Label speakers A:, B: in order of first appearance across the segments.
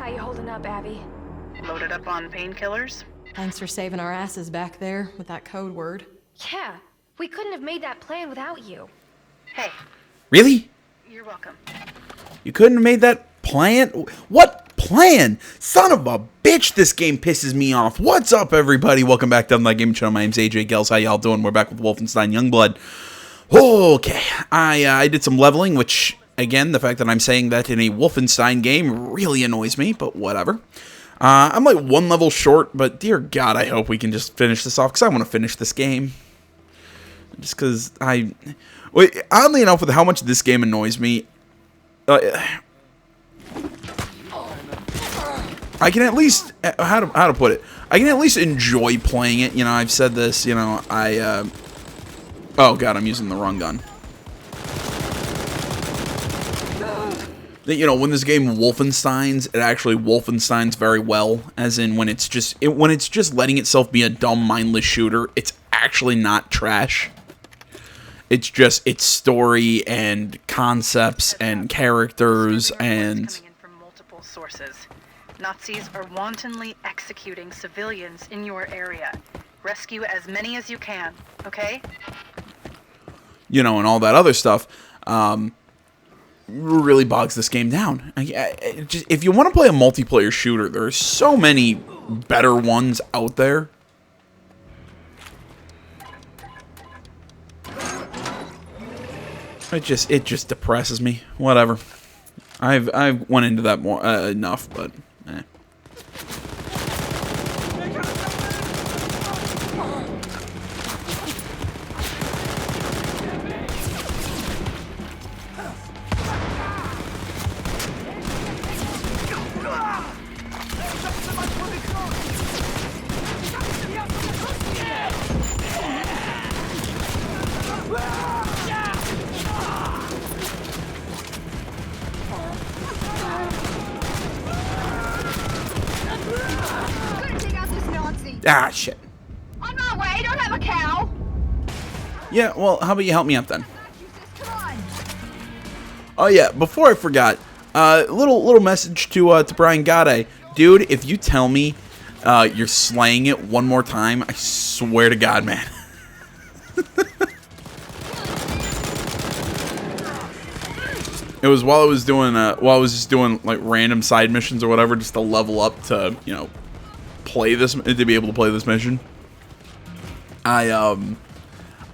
A: How you holding up, Abby?
B: Loaded up on painkillers?
C: Thanks for saving our asses back there with that code word.
A: Yeah, we couldn't have made that plan without you.
B: Hey,
D: Really?
B: you're welcome.
D: You couldn't have made that plan? What plan? Son of a bitch, this game pisses me off. What's up, everybody? Welcome back to my gaming channel. My name's AJ Gels. How y'all doing? We're back with Wolfenstein Youngblood. Okay, I did some leveling, which, again, the fact that I'm saying that in a Wolfenstein game really annoys me, but whatever. I'm like one level short, but dear God, I hope we can just finish this off, because I want to finish this game. Just because oddly enough, with how much this game annoys me, I can at least, how to put it, I can at least enjoy playing it. You know, I've said this, you know, oh God, I'm using the wrong gun. You know, when this game Wolfensteins, it actually Wolfensteins very well, as in when it's just letting itself be a dumb, mindless shooter, it's actually not trash. It's just its story and concepts and characters and
B: Coming in from multiple sources. Nazis are wantonly executing civilians in your area. Rescue as many as you can, okay?
D: you know, and all that other stuff. Really bogs this game down. If you want to play a multiplayer shooter, there are so many better ones out there. It just depresses me. Whateve. I've went into that more enough, but eh. Ah, shit.
A: On my way, I don't have a cow!
D: Yeah, well, how about you help me out then? Oh yeah, before I forgot, little message to Brian Gade. Dude, if you tell me you're slaying it one more time, I swear to God, man. It was while I was just doing like random side missions or whatever, just to level up to, you know, play this, to be able to play this mission. I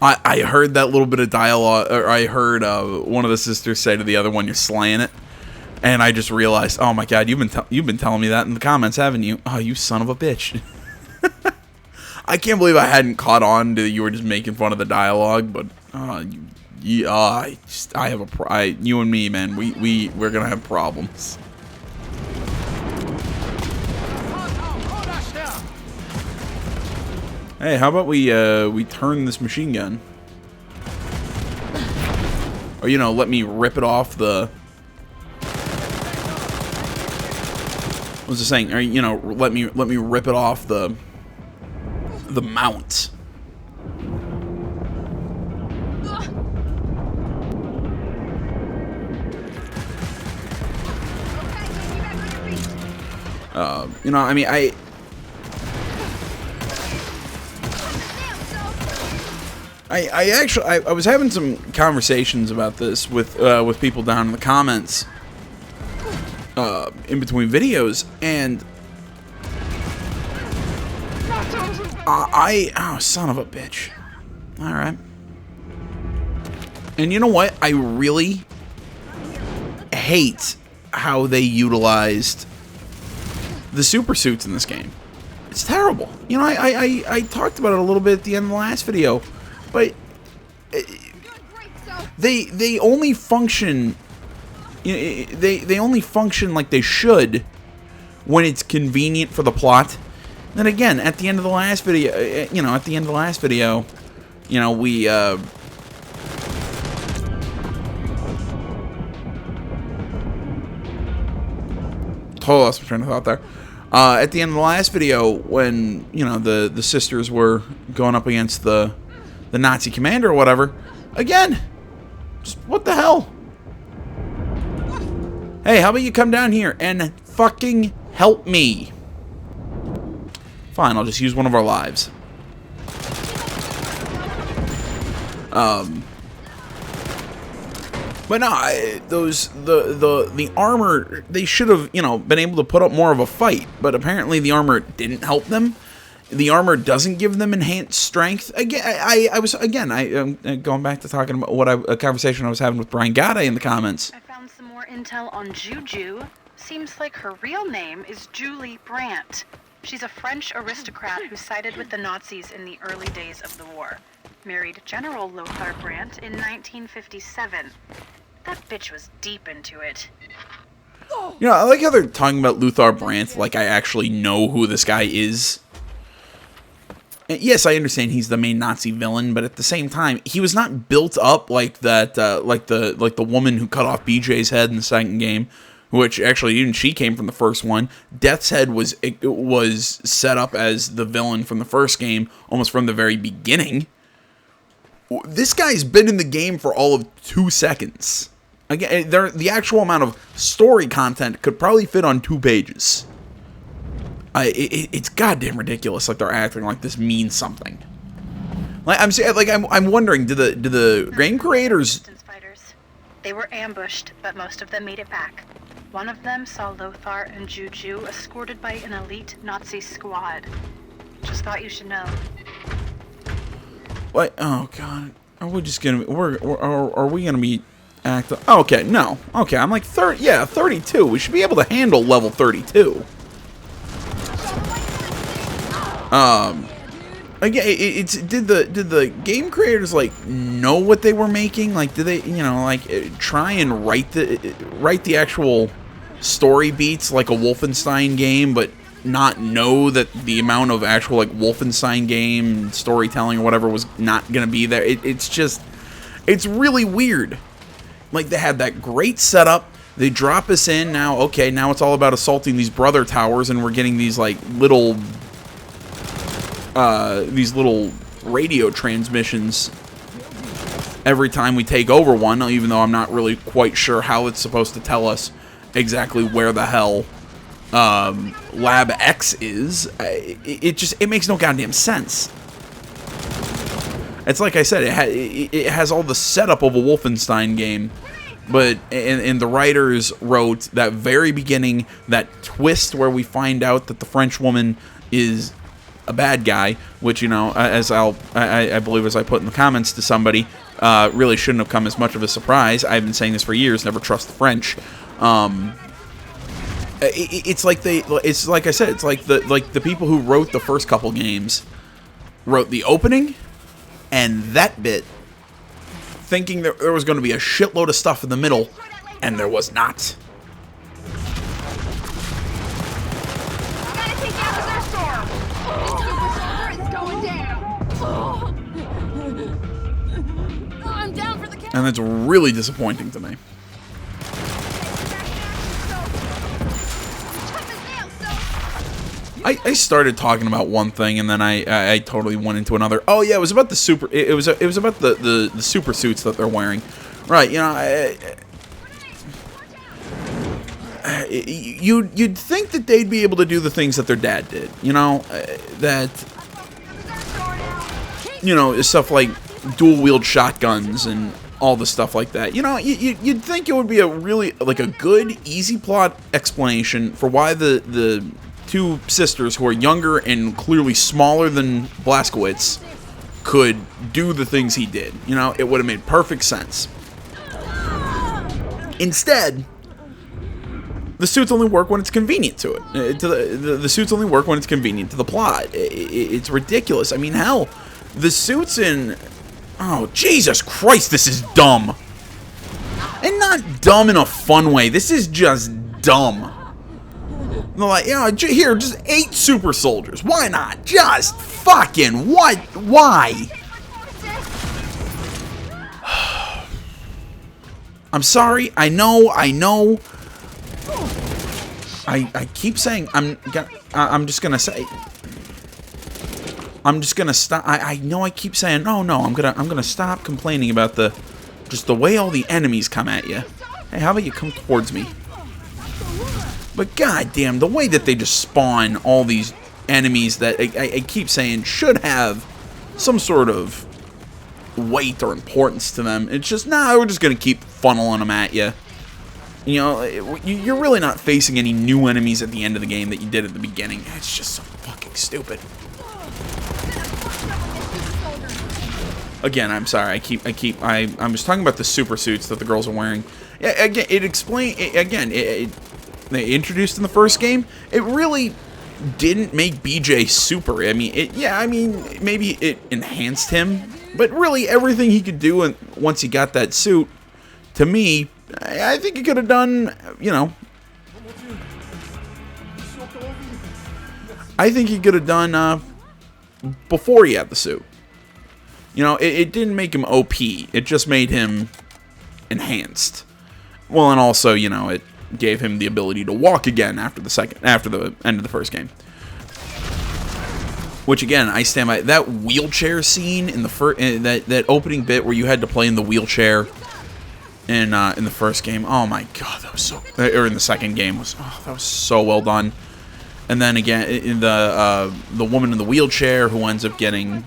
D: heard that little bit of dialogue, or I heard one of the sisters say to the other one, "You're slaying it," and I just realized, oh my God, you've been telling me that in the comments, haven't you? Oh, you son of a bitch! I can't believe I hadn't caught on to you were just making fun of the dialogue, but you and me, man, we're gonna have problems. Hey, how about we turn this machine gun? Or, you know, let me rip it off the... What was I saying? Or, you know, let me rip it off the mount. You know, I mean, I was having some conversations about this with people down in the comments in between videos, and oh, son of a bitch. All right. And you know what? I really hate how they utilized the super suits in this game. It's terrible. You know, I talked about it a little bit at the end of the last video. But they only function. They only function like they should when it's convenient for the plot. Then again, at the end of the last video, you know, we totally lost my train of thought there. At the end of the last video, when, you know, the sisters were going up against the Nazi commander or whatever, again, just what the hell? Hey, how about you come down here and fucking help me. Fine, I'll just use one of our lives. But no, the armor, they should have, you know, been able to put up more of a fight, but apparently the armor didn't help them. The armor doesn't give them enhanced strength. Again, I'm going back to talking about a conversation I was having with Brian Gade in the comments.
B: I found some more intel on Juju. Seems like her real name is Julie Brandt. She's a French aristocrat who sided with the Nazis in the early days of the war. Married General Lothar Brandt in 1957. That bitch was deep into it.
D: You know, I like how they're talking about Lothar Brandt like I actually know who this guy is. And yes, I understand he's the main Nazi villain, but at the same time, he was not built up like that, like the woman who cut off BJ's head in the second game, which actually even she came from the first one. Death's Head was set up as the villain from the first game, almost from the very beginning. This guy's been in the game for all of 2 seconds. Again, the actual amount of story content could probably fit on 2 pages. It's goddamn ridiculous. Like they're acting like this means something. Like I'm wondering, do the game creators?
B: They were ambushed, but most of them made it back. One of them saw Lothar and Juju escorted by an elite Nazi squad. Just thought you should know.
D: What? Oh god, are we just gonna? Are we gonna be acting? Oh, okay, no. Okay, I'm like 30. Yeah, 32. We should be able to handle level 32. Again, did the game creators like know what they were making? Like, did they, you know, like try and write the actual story beats like a Wolfenstein game, but not know that the amount of actual like Wolfenstein game storytelling or whatever was not gonna be there? It's really weird. Like they had that great setup. They drop us in now. Okay, now it's all about assaulting these brother towers, and we're getting these like little radio transmissions every time we take over one, even though I'm not really quite sure how it's supposed to tell us exactly where the hell Lab X is. It makes no goddamn sense. It's like I said, it has all the setup of a Wolfenstein game, but and the writers wrote that very beginning, that twist where we find out that the French woman is a bad guy, which, you know, as I believe as I put in the comments to somebody, really shouldn't have come as much of a surprise. I've been saying this for years, never trust the French. It's like I said, it's like the people who wrote the first couple games wrote the opening and that bit, thinking there was going to be a shitload of stuff in the middle, and there was not. And that's really disappointing to me. I started talking about one thing and then I totally went into another. Oh yeah, it was about the super. It was about the super suits that they're wearing, right? You know, you'd think that they'd be able to do the things that their dad did. You know, that, you know, stuff like dual wield shotguns and all the stuff like that. You know, you'd think it would be a really like a good, easy plot explanation for why the two sisters who are younger and clearly smaller than Blazkowicz could do the things he did. You know, it would have made perfect sense. Instead, the suits only work when it's convenient to it. The suits only work when it's convenient to the plot. It's ridiculous. I mean, hell, the suits in... Oh, Jesus Christ, this is dumb. And not dumb in a fun way. This is just dumb. Like, you know, here, just 8 super soldiers. Why not? Just fucking what? Why? I'm sorry. I know. I keep saying I'm just gonna say. I'm just gonna stop. I know I keep saying no. I'm gonna stop complaining about just the way all the enemies come at you. Hey, how about you come towards me? But goddamn, the way that they just spawn all these enemies that I keep saying should have some sort of weight or importance to them. It's just, nah, we're just going to keep funneling them at you. You know, you're really not facing any new enemies at the end of the game that you did at the beginning. It's just so fucking stupid. Again, I'm sorry. I was talking about the super suits that the girls are wearing. Yeah, again, they introduced in the first game. It really didn't make BJ super. I mean, maybe it enhanced him, but really everything he could do once he got that suit, to me, I think he could have done, you know, I think he could have done before he had the suit. You know, it didn't make him OP. It just made him enhanced. Well, and also, you know, it gave him the ability to walk again after the end of the first game. Which again, I stand by that wheelchair scene in the that opening bit where you had to play in the wheelchair in the first game. Oh my god, that was so. Or in the second game that was so well done. And then again, in the woman in the wheelchair who ends up getting.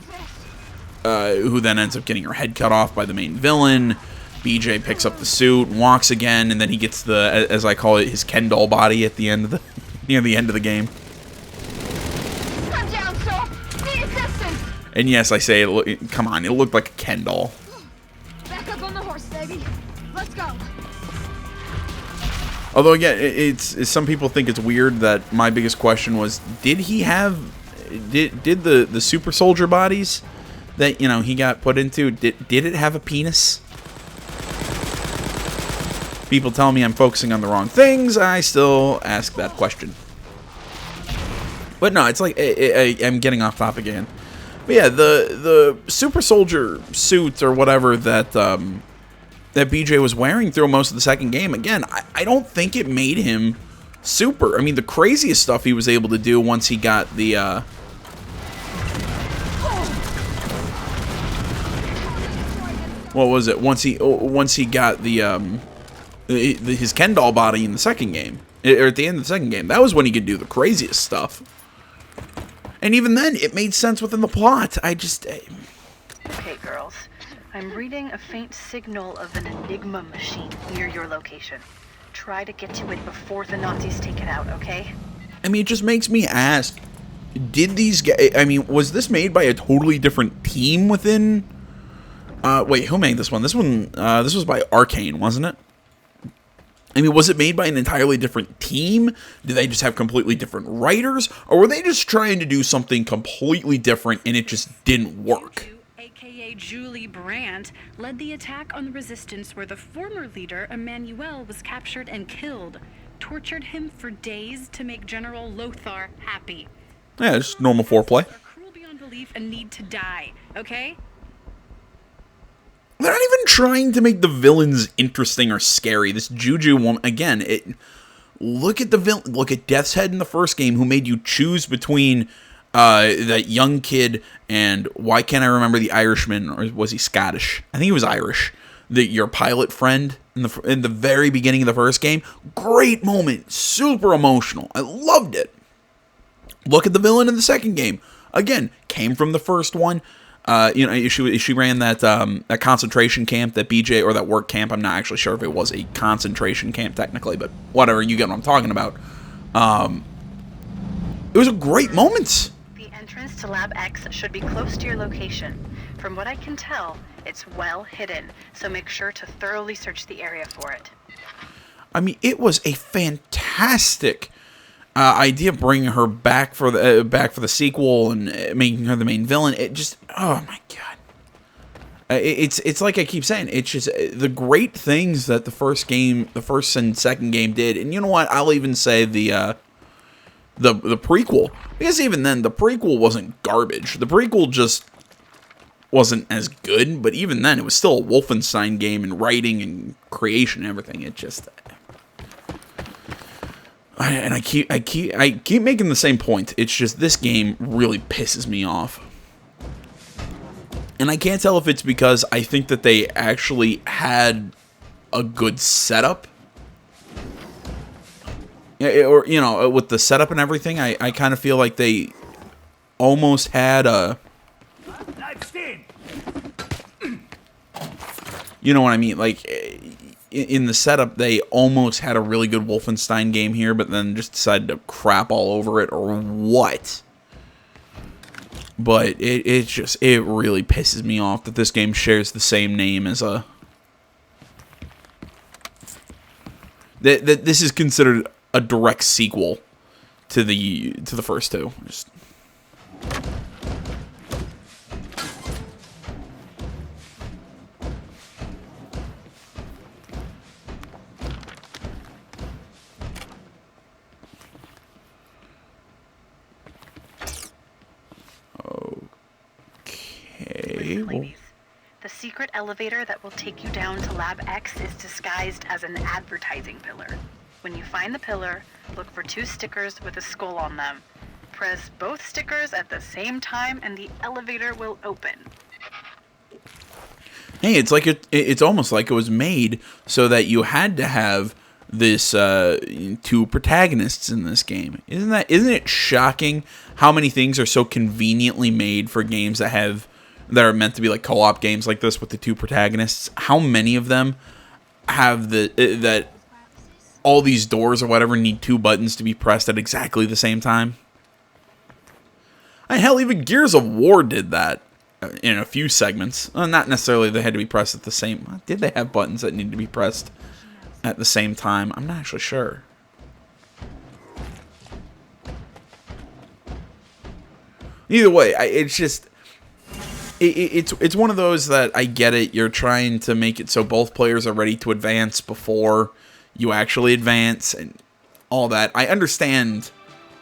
D: Who then ends up getting her head cut off by the main villain. BJ picks up the suit, walks again, and then he gets the, as I call it, his Ken doll body at the end of the, near the end of the game.
A: I'm down, so need assistance.
D: And yes, I say, come on, it looked like a Ken doll.
A: Back up on the horse, baby. Let's go.
D: Although again, it's some people think it's weird that my biggest question was, did the super soldier bodies that, you know, he got put into, did it have a penis? People tell me I'm focusing on the wrong things. I still ask that question. But no, it's like I'm getting off topic again. But yeah, the super soldier suit or whatever that that BJ was wearing through most of the second game, again, I don't think it made him super. I mean, the craziest stuff he was able to do once he got the what was it? Once he got the his Ken doll body in the second game, or at the end of the second game, that was when he could do the craziest stuff. And even then, it made sense within the plot. Okay,
B: girls. I'm reading a faint signal of an Enigma machine near your location. Try to get to it before the Nazis take it out, okay?
D: I mean, it just makes me ask, did these guys, I mean, was this made by a totally different team within... wait, who made this one? This was by Arcane, wasn't it? I mean, was it made by an entirely different team? Did they just have completely different writers? Or were they just trying to do something completely different and it just didn't work?
E: AKA Julie Brandt, led the attack on the resistance where the former leader, Emmanuel, was captured and killed. Tortured him for days to make General Lothar happy.
D: Yeah, just normal foreplay.
E: Are cruel beyond belief and need to die, okay?
D: They're not even trying to make the villains interesting or scary. This Juju woman, again, look at the villain. Look at Death's Head in the first game, who made you choose between that young kid and, why can't I remember the Irishman, or was he Scottish? I think he was Irish. Your pilot friend in the very beginning of the first game. Great moment, super emotional. I loved it. Look at the villain in the second game. Again, came from the first one. You know, she ran that concentration camp that BJ, or that work camp. I'm not actually sure if it was a concentration camp technically, but whatever, you get what I'm talking about. It was a great moment.
B: The entrance to Lab X should be close to your location. From what I can tell, it's well hidden, so make sure to thoroughly search the area for it.
D: I mean, it was a fantastic idea, bringing her back for the sequel and making her the main villain. It just, oh my god, it's like I keep saying, it's just the great things that the first and second game did. And you know what? I'll even say the prequel, because even then the prequel wasn't garbage. The prequel just wasn't as good, but even then it was still a Wolfenstein game in writing and creation and everything. It just. And I keep making the same point. It's just this game really pisses me off. And I can't tell if it's because I think that they actually had a good setup, or you know, with the setup and everything, I kind of feel like they almost had a, you know what I mean, like in the setup they almost had a really good Wolfenstein game here, but then just decided to crap all over it or what. But it really pisses me off that this game shares the same name as a, that this is considered a direct sequel to the first two. Just, okay. Well,
B: Ladies, the secret elevator that will take you down to Lab X is disguised as an advertising pillar. When you find the pillar, look for 2 stickers with a skull on them. Press both stickers at the same time and the elevator will open.
D: hey, it's like it's almost like it was made so that you had to have this 2 protagonists in this game. Isn't it shocking how many things are so conveniently made for games that are meant to be like co-op games like this with the 2 protagonists? How many of them have that all these doors or whatever need 2 buttons to be pressed at exactly the same time? And hell, even Gears of War did that in a few segments. Not necessarily they had to be pressed at the same. Did they have buttons that needed to be pressed at the same time? I'm not actually sure. Either way, it's just it's one of those that I get it. You're trying to make it so both players are ready to advance before you actually advance and all that. I understand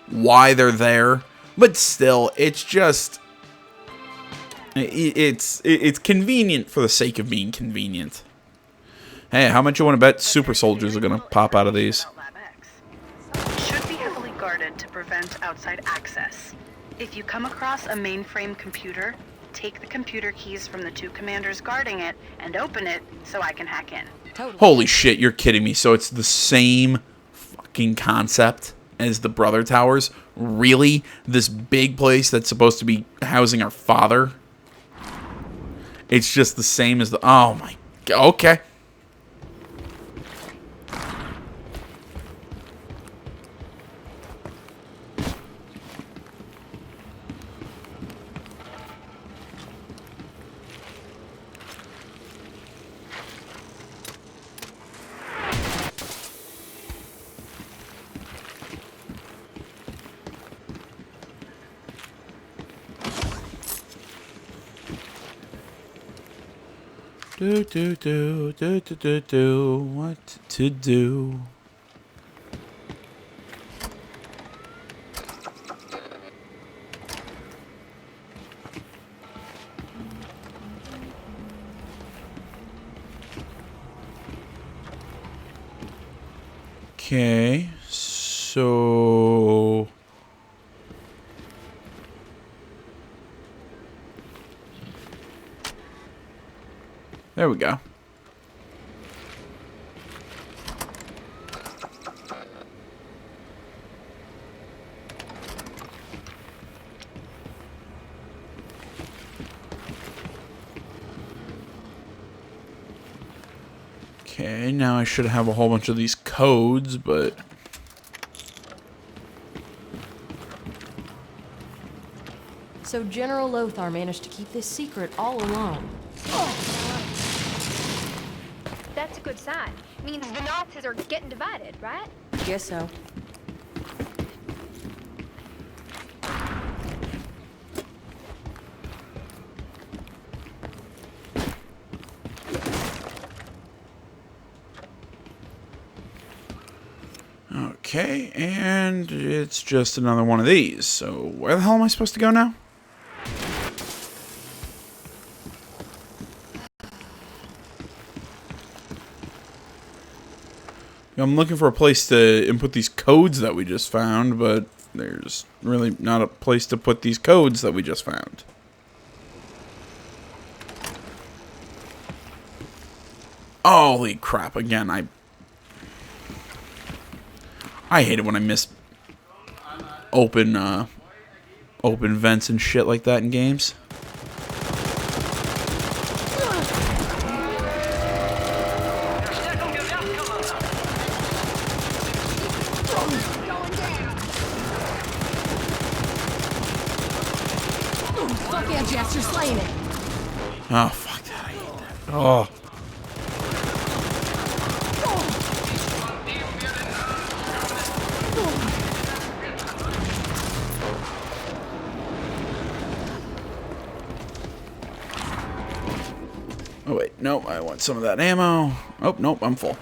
D: why they're there, but still, it's just it's convenient for the sake of being convenient. Hey, how much you want to bet super soldiers are gonna pop out of these?
B: It should be heavily guarded to prevent outside access. If you come across a mainframe computer, take the computer keys from the 2 commanders guarding it and open it so I can hack in.
D: Holy shit, you're kidding me. So it's the same fucking concept as the Brother Towers? Really? This big place that's supposed to be housing our father? It's just the same as the... Oh my... Okay. What to do? Okay, so... There we go. Okay, now I should have a whole bunch of these codes, but...
C: So General Lothar managed to keep this secret all alone.
A: That's a good sign. Means the Nazis are getting divided, right?
C: Guess so.
D: Okay, and it's just another one of these. So where the hell am I supposed to go now? I'm looking for a place to input these codes that we just found, but there's really not a place to put these codes that we just found. Holy crap, again, I hate it when I miss open vents and shit like that in games.
C: Fuck yeah, Jess, you're slaying it.
D: Oh, fuck that. I hate that. Oh. Oh, wait. Nope. I want some of that ammo. Oh, nope. I'm full.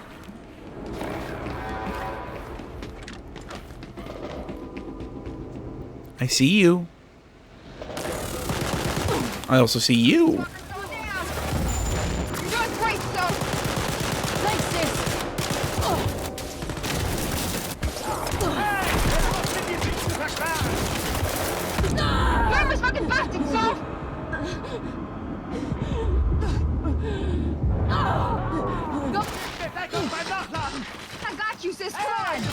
D: I see you. I also see you.
A: You're doing great, so.
C: Thanks, sis.
A: You're a fucking bastard, so. Go. I got you, sis. Come on.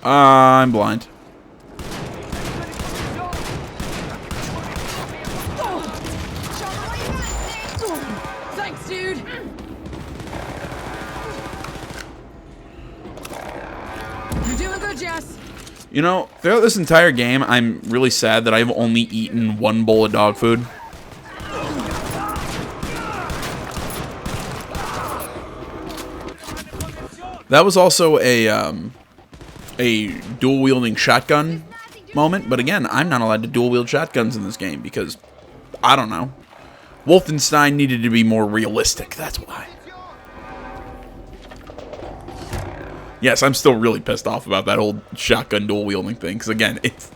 D: I'm blind.
C: Thanks, dude. You're doing good, Jess.
D: You know, throughout this entire game, I'm really sad that I've only eaten one bowl of dog food. That was also a dual-wielding shotgun moment, but again, I'm not allowed to dual-wield shotguns in this game because, I don't know, Wolfenstein needed to be more realistic, that's why. Yes, I'm still really pissed off about that whole shotgun dual-wielding thing, because again, it's...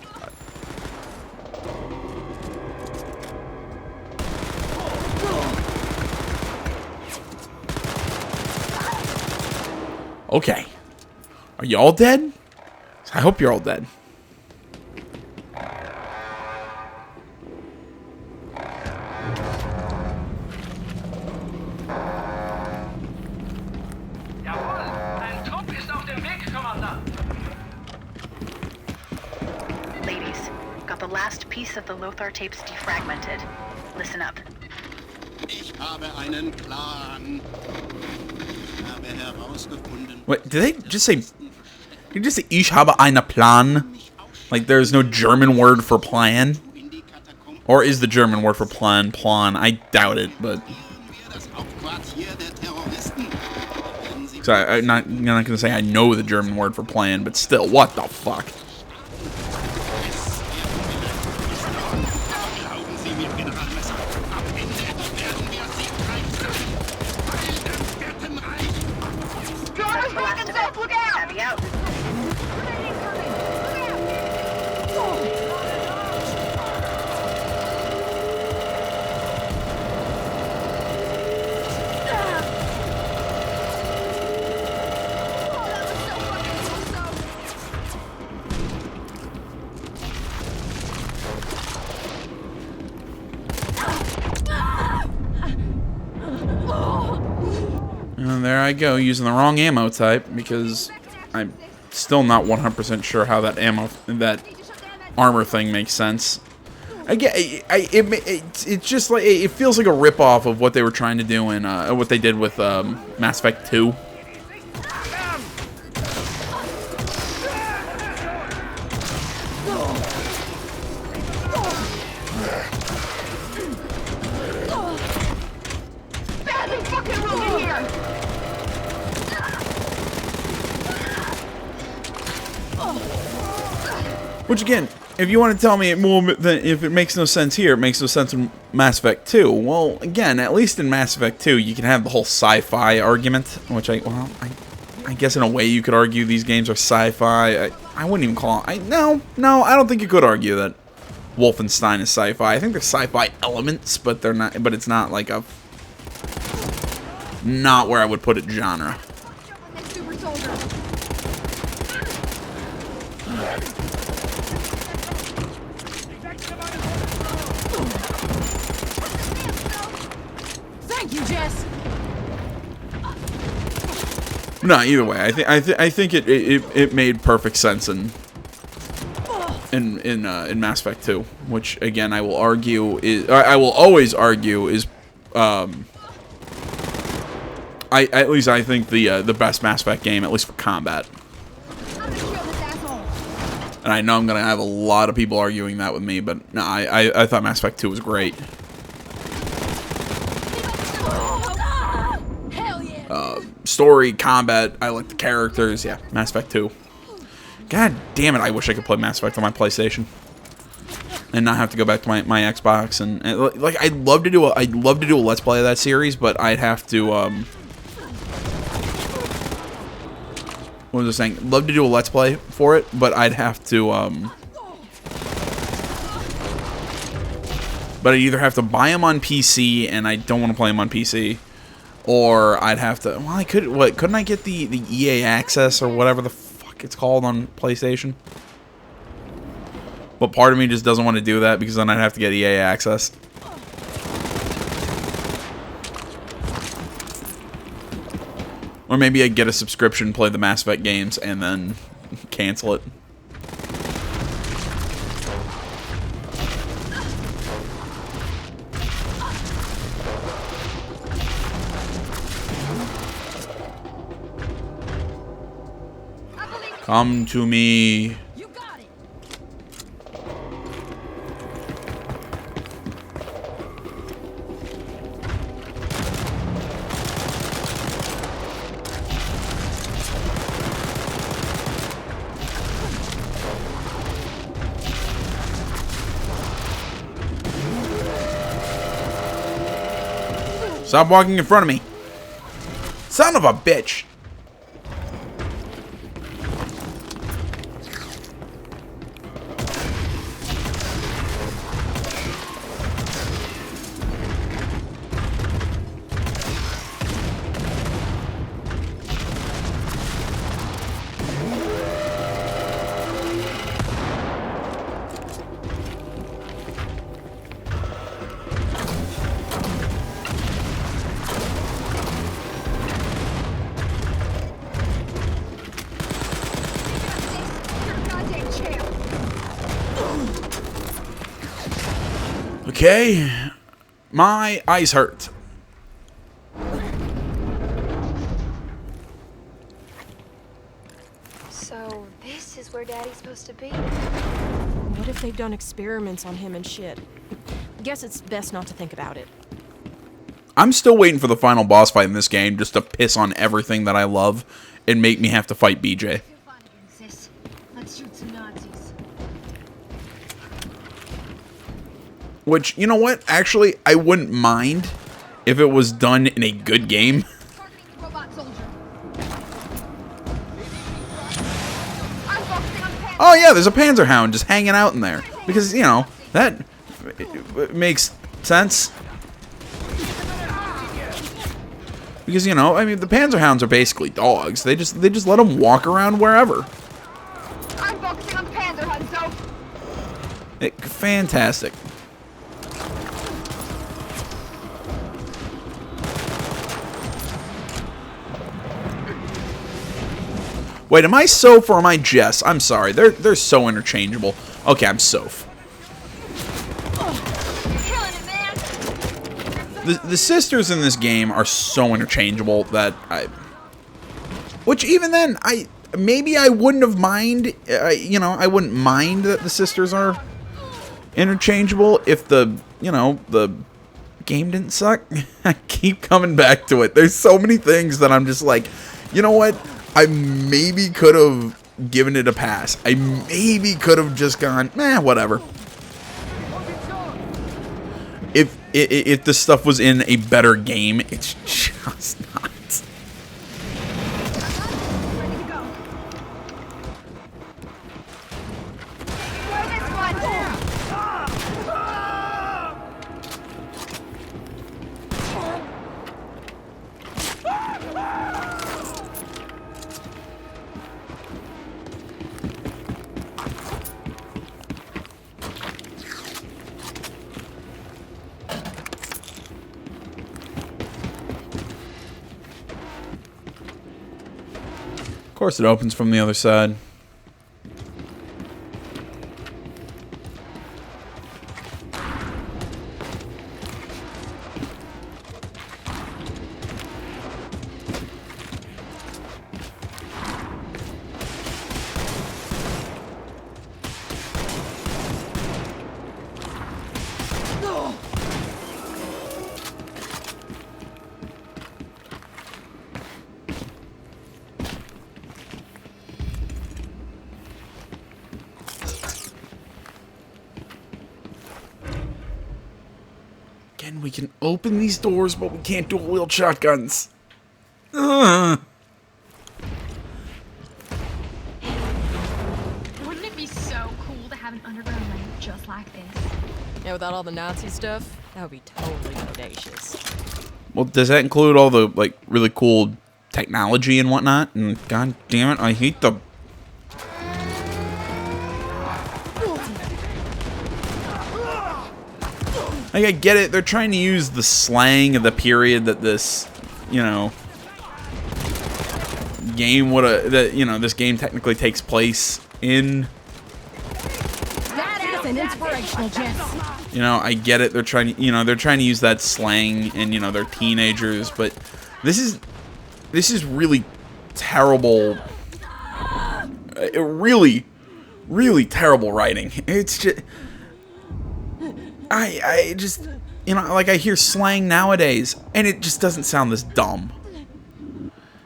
D: Okay. Are you all dead? I hope you're all dead.
B: Ladies, got the last piece of the Lothar tapes defragmented. Listen up.
F: Ich habe einen Plan. Habe herausgefunden.
D: Wait, did they just say... Did you just say, Ich habe einen Plan? Like there's no German word for plan? Or is the German word for plan, plan? I doubt it, but... So I'm not going to say I know the German word for plan, but still, what the fuck?
B: Heavy out.
D: And there I go, using the wrong ammo type, because I'm still not 100% sure how that armor thing makes sense. It's just like, it feels like a ripoff of what they were trying to do in, what they did with Mass Effect 2. Which again, if you want to tell me it more than if it makes no sense here, it makes no sense in Mass Effect 2. Well, again, at least in Mass Effect 2, you can have the whole sci-fi argument, which I guess in a way you could argue these games are sci-fi. I wouldn't even call it. No, I don't think you could argue that Wolfenstein is sci-fi. I think there's sci-fi elements, but they're not. But it's not like a not where I would put it genre.
A: Super soldier.
C: Thank you, Jess.
D: No, either way, I think it made perfect sense in Mass Effect 2, which again I will argue is I will always argue is at least I think the best Mass Effect game, at least for combat. And I know I'm gonna have a lot of people arguing that with me, but no, I thought Mass Effect 2 was great. Story, combat, I like the characters. Yeah, Mass Effect 2. God damn it! I wish I could play Mass Effect on my PlayStation and not have to go back to my Xbox. And like, I'd love to do a Let's Play of that series, but I'd have to what was I saying? Love to do a Let's Play for it, but I'd have to but I'd either have to buy them on PC, and I don't want to play them on PC. Or I'd have to. Well, I could. What? Couldn't I get the EA Access or whatever the fuck it's called on PlayStation? But part of me just doesn't want to do that because then I'd have to get EA Access. Or maybe I'd get a subscription, play the Mass Effect games, and then cancel it. Come to me.
C: You got it.
D: Stop walking in front of me. Son of a bitch. Okay, my eyes hurt.
A: So this is where Daddy's supposed to be?
C: What if they've done experiments on him and shit? Guess it's best not to think about it.
D: I'm still waiting for the final boss fight in this game just to piss on everything that I love and make me have to fight BJ.
A: Let's shoot some Nazis.
D: Which, you know what? Actually, I wouldn't mind if it was done in a good game. Oh yeah, there's a Panzerhound just hanging out in there. Because, you know, that makes sense. Because, you know, I mean, the Panzerhounds are basically dogs. They just let them walk around wherever.
A: I'm focusing on the Panzerhunt, so...
D: Fantastic. Wait, am I Soph or am I Jess? I'm sorry, they're so interchangeable. Okay, I'm Soph. The sisters in this game are so interchangeable that which even then, maybe I wouldn't have mind, you know, I wouldn't mind that the sisters are interchangeable if the game didn't suck. I keep coming back to it. There's so many things that I'm just like, you know what? I maybe could have given it a pass. I maybe could have just gone, whatever. If this stuff was in a better game, it's just not. course it opens from the other side. Again, we can open these doors, but we can't dual-wield shotguns. Ugh.
A: Wouldn't it be so cool to have an underground lane just like this?
C: Yeah, without all the Nazi stuff, that would be totally audacious.
D: Well, does that include all the, like, really cool technology and whatnot? And god damn it, I hate the... Like, I get it, they're trying to use the slang of the period that this, you know, game this game technically takes place in.
C: That is an inspirational gem.
D: You know, I get it, they're trying to use that slang and, you know, they're teenagers, but this is really terrible, really terrible writing. It's just... I just, you know, like I hear slang nowadays, and it just doesn't sound this dumb.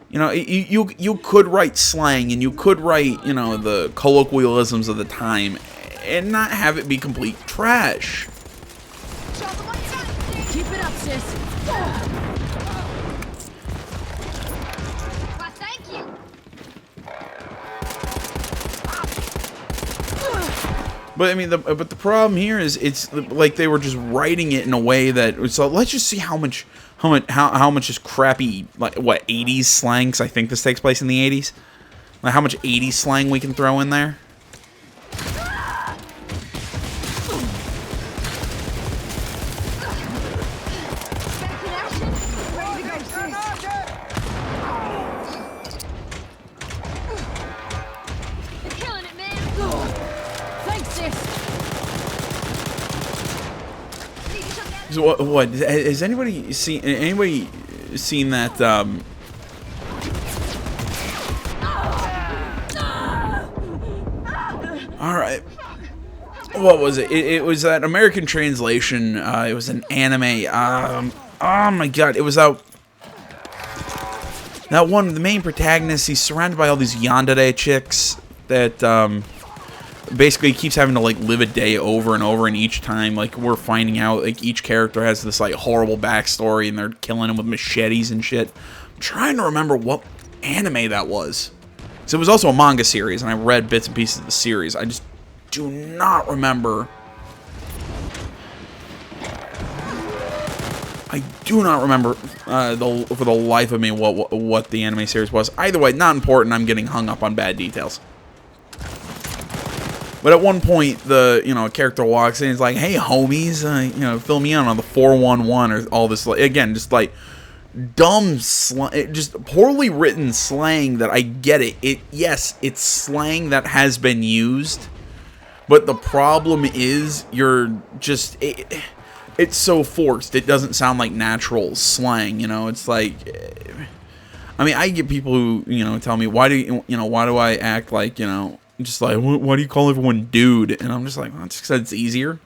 D: You know, you could write slang, and you could write, you know, the colloquialisms of the time, and not have it be complete trash.
C: Keep it up, sis.
A: Why, thank you.
D: But I mean, but the problem here is it's like they were just writing it in a way that so let's just see how much is crappy, like what, 80s slang, 'cause I think this takes place in the 80s. Like how much 80s slang we can throw in there. So what has anybody seen that all right, what was it? It was that American translation. It was an anime. Oh my god, it was that one, the main protagonist, he's surrounded by all these yandere chicks that basically keeps having to like live a day over and over, and each time like we're finding out like each character has this like horrible backstory and they're killing him with machetes and shit. I'm trying to remember what anime that was. So it was also a manga series, and I read bits and pieces of the series. I just do not remember. I do not remember for the life of me what the anime series was. Either way, not important. I'm getting hung up on bad details. But at one point, the character walks in. He's like, "Hey, homies, fill me in on the 411 or all this." Again, just like dumb slang, just poorly written slang. That I get it. Yes, it's slang that has been used, but the problem is it's so forced. It doesn't sound like natural slang. It's like, I mean, I get people who tell me, why do I act like just like, why do you call everyone dude? And I'm just like, well, it's because it's easier.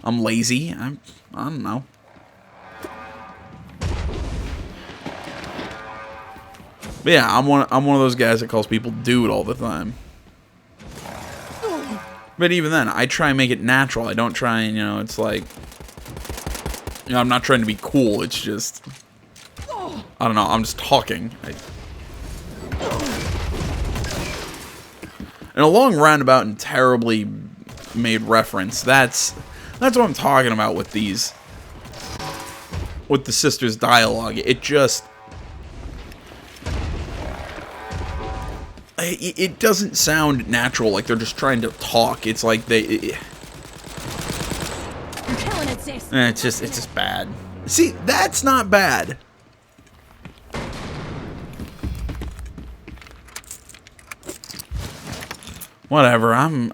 D: I'm lazy. I don't know. But yeah, I'm one of those guys that calls people dude all the time. But even then, I try and make it natural. I don't try and, it's like, I'm not trying to be cool. It's just, I don't know. I'm just talking. In a long roundabout and terribly made reference. That's what I'm talking about with the sisters' dialogue. It just, it doesn't sound natural. Like they're just trying to talk. It's like you're killing it, sis. It's just bad. See, that's not bad. Whatever. I'm.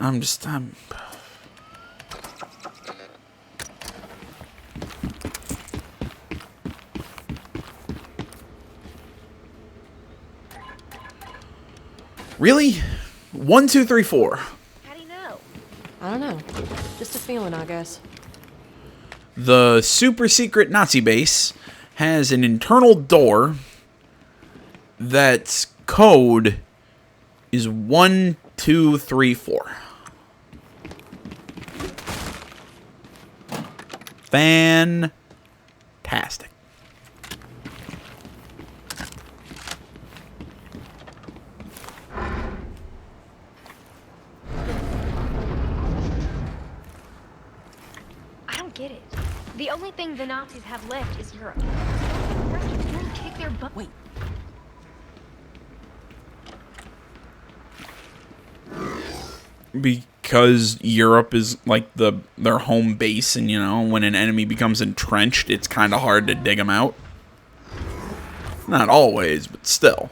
D: Really? 1, 2, 3, 4.
A: How do you know?
C: I don't know. Just a feeling, I guess.
D: The super secret Nazi base has an internal door that's code is 1, 2, 3, 4. Fantastic.
A: I don't get it. The only thing the Nazis have left is Europe. Where did you kick their butt?
C: Wait.
D: Because Europe is like their home base, and you know, when an enemy becomes entrenched, it's kind of hard to dig them out. Not always, but still.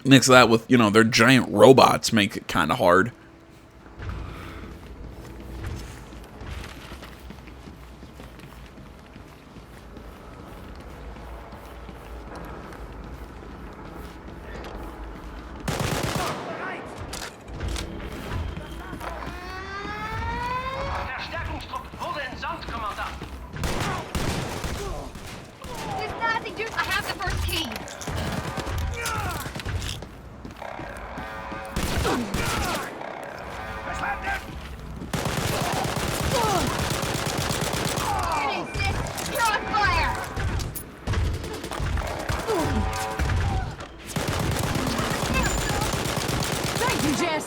D: Mix that with, you know, their giant robots make it kind of hard.
A: There's nothing, dude. I have the first key. Get in, sis. You're on fire.
C: Thank you, Jess!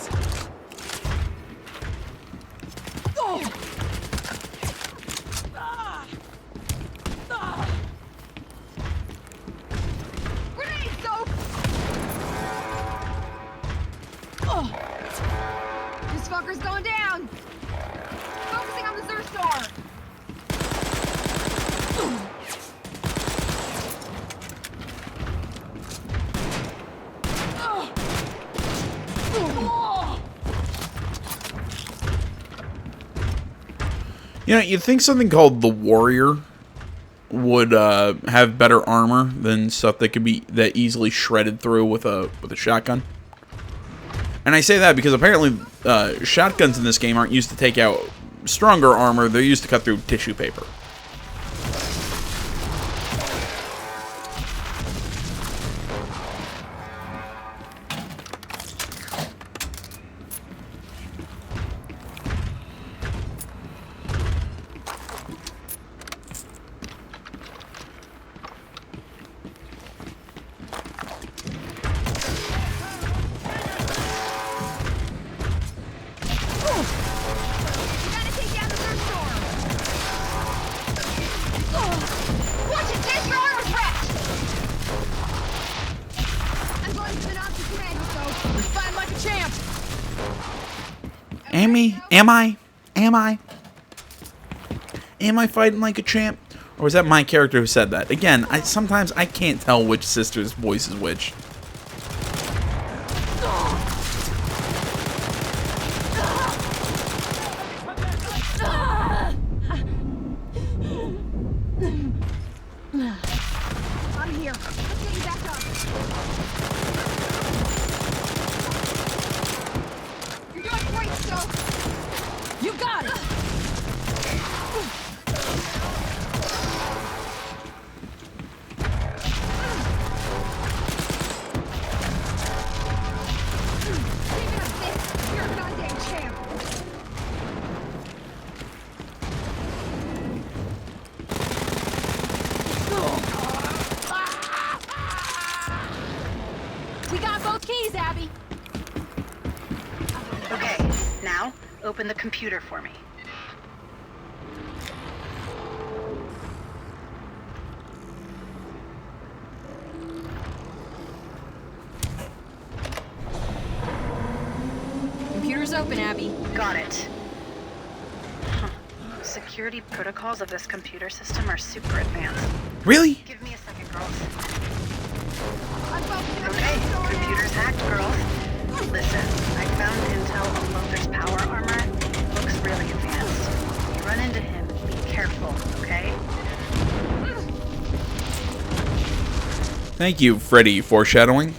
A: Grenade, Soap. This fucker's going down. Focusing on the Zur store.
D: You know, you'd think something called the Warrior would have better armor than stuff that could be that easily shredded through with a shotgun. And I say that because apparently shotguns in this game aren't used to take out stronger armor. They're used to cut through tissue paper.
A: You gotta take down the Zur store. Watch it, sis. Your armor's wrecked. I'm going to the Nazi commando, so
C: You're fighting like a champ!
D: Am I fighting like a champ? Or was that my character who said that? Again, sometimes I can't tell which sister's voice is which.
A: I'm here. Let's get you back up. You're doing great, Stoke.
C: You got it!
A: Keep it up, sis. You're a goddamn champ.
C: We got both keys, Abby!
B: Okay, now open the computer for me.
C: Computer's open, Abby.
B: Got it. Huh. Security protocols of this computer system are super advanced.
D: Really?
B: Give me a second, girls.
A: I'm focusing on the
B: Okay,
A: Zur store now.
B: computer's hacked, girls. Listen, I found
D: Thank you, Freddy foreshadowing.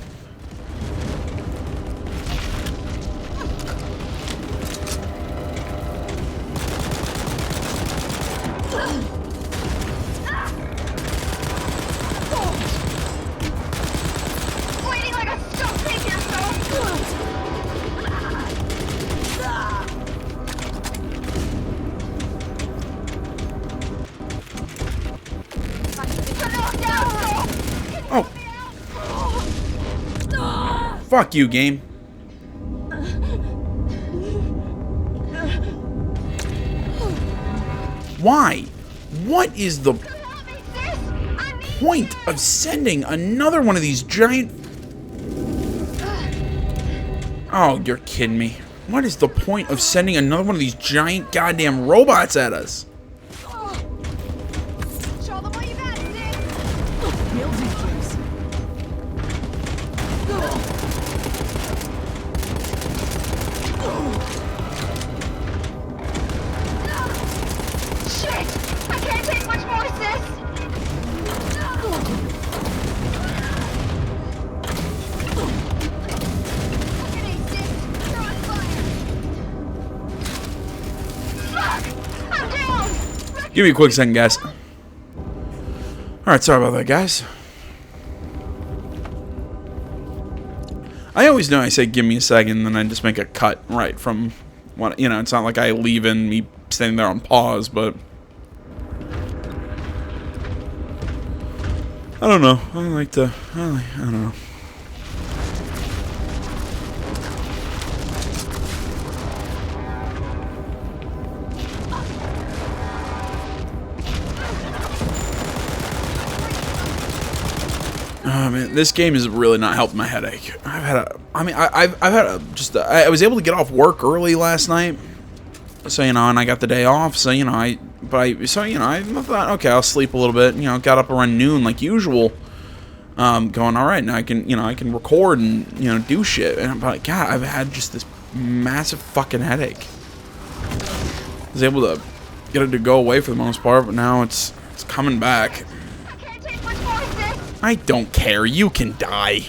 A: Bleeding like a stuck pig yourself!
D: Oh. Fuck you, game. Why? What is the point of sending another one of these giant... Oh, you're kidding me. What is the point of sending another one of these giant goddamn robots at us?
A: Show them what you got, sis! Shit! I can't take much more, sis! Grenade, sis! You're on fire! Fuck! I'm down!
D: Give me a quick second, guys. Alright, sorry about that, guys. I always know I say give me a second, then I just make a cut right from what, you know, it's not like I leave in me standing there on pause, but I don't know. I don't know. Oh man, this game is really not helping my headache. I've had a, I mean, I've had a, just, I was able to get off work early last night, so you know, and I got the day off, so you know, I thought, okay, I'll sleep a little bit. You know, got up around noon like usual. Going, all right, now I can record and you know do shit. And I'm like, God, I've had just this massive fucking headache. I was able to get it to go away for the most part, but now it's coming back. I don't care. You can die.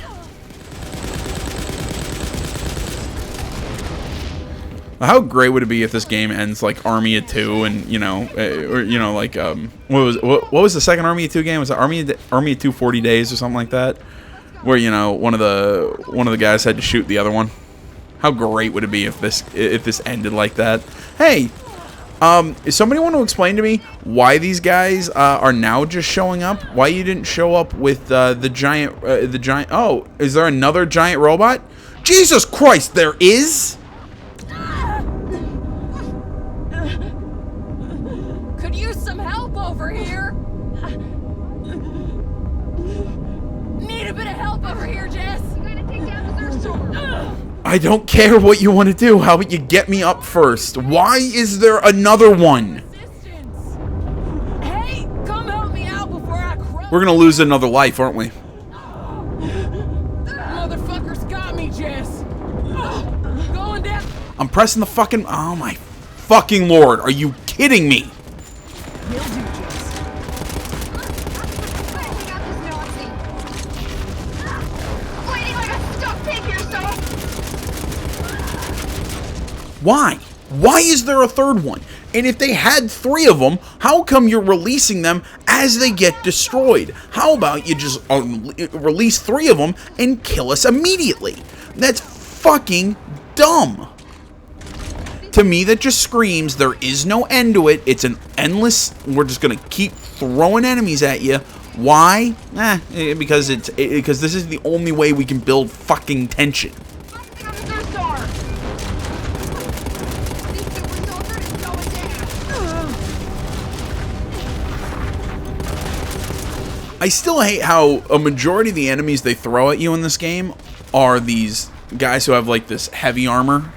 D: How great would it be if this game ends like Army of Two, and you know, or you know, like what was the second Army of Two game? Was it Army of Two 40 Days or something like that? Where you know one of the guys had to shoot the other one. How great would it be if this ended like that? Hey. Is somebody want to explain to me why these guys are now just showing up? Why you didn't show up with the giant? Oh, is there another giant robot? Jesus Christ, there is.
C: Could use some help over here. Need a bit of help over here, Jess.
A: I'm gonna take down the third sword.
D: I don't care what you want to do. How about you get me up first? Why is there another one?
C: Hey, come help me out before I crush.
D: We're gonna lose another life, aren't we?
C: Motherfuckers got me, Jess. Going down.
D: I'm pressing the fucking... Oh my fucking lord. Are you kidding me?
C: You'll do, Jess.
A: Take out this Nazi. Bleeding like a stuck pig yourself!
D: Why? Why is there a third one? And if they had 3 of them, how come you're releasing them as they get destroyed? How about you just release 3 of them and kill us immediately? That's fucking dumb. To me, that just screams there is no end to it. It's an endless... We're just going to keep throwing enemies at you. Why? Because because this is the only way we can build fucking tension. I still hate how a majority of the enemies they throw at you in this game are these guys who have like this heavy armor,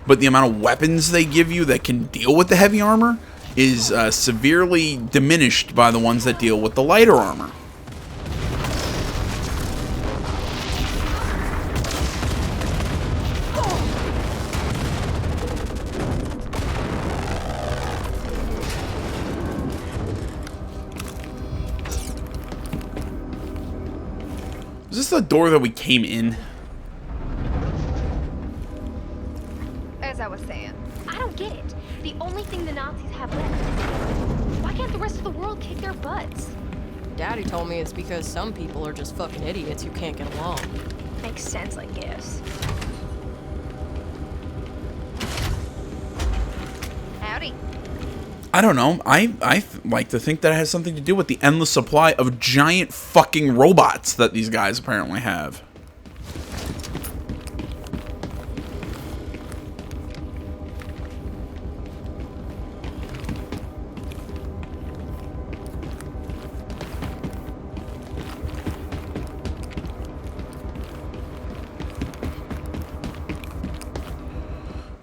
D: but the amount of weapons they give you that can deal with the heavy armor is severely diminished by the ones that deal with the lighter armor. this the door that we came in?
A: As I was saying, I don't get it. The only thing the Nazis have left. Why can't the rest of the world kick their butts?
C: Daddy told me it's because some people are just fucking idiots who can't get along.
A: Makes sense, I guess. Howdy.
D: I don't know. I like to think that it has something to do with the endless supply of giant fucking robots that these guys apparently have.